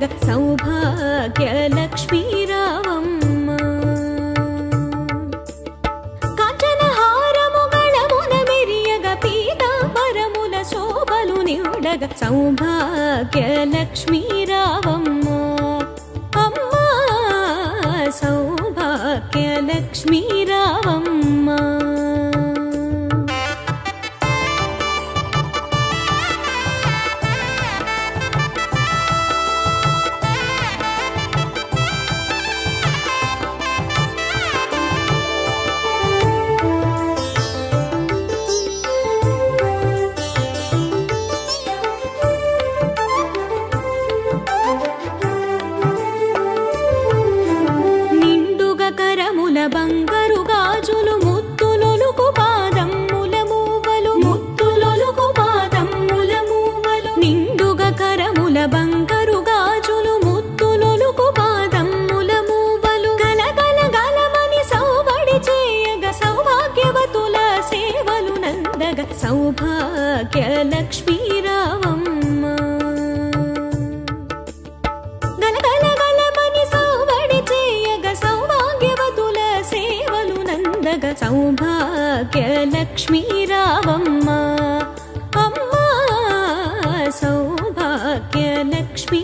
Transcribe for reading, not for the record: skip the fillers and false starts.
నిండగ సౌభాగ్య లక్ష్మీ రావమ్మ కాంచన హారము గళమున మెరియగ పీతాంబరముల శోభలు నిండగ సౌభాగ్య లక్ష్మీ రావమ్మ అమ్మా సౌభాగ్య లక్ష్మీ రావమ్మ బంగారు గాజులు ముత్తులొలుకు పాదమ్ముల మూవలు ముత్తులొలుకు పాదమ్ముల మూవలు నిండుగా కరముల బంగారు గాజులు ముత్తులొలుకు పాదమ్ముల మూవలు గలగల గలమని సౌబడి చేయగ సౌభాగ్యవతుల సేవలు నందగ సౌభాగ్య లక్ష్మీ రావమ్మ గలగల గలమని సౌబడి చేయగ సౌభాగ్యవతుల సేవలు నందగ సౌభాగ్య లక్ష్మీ రావమ్మ అమ్మా సౌభాగ్య లక్ష్మీ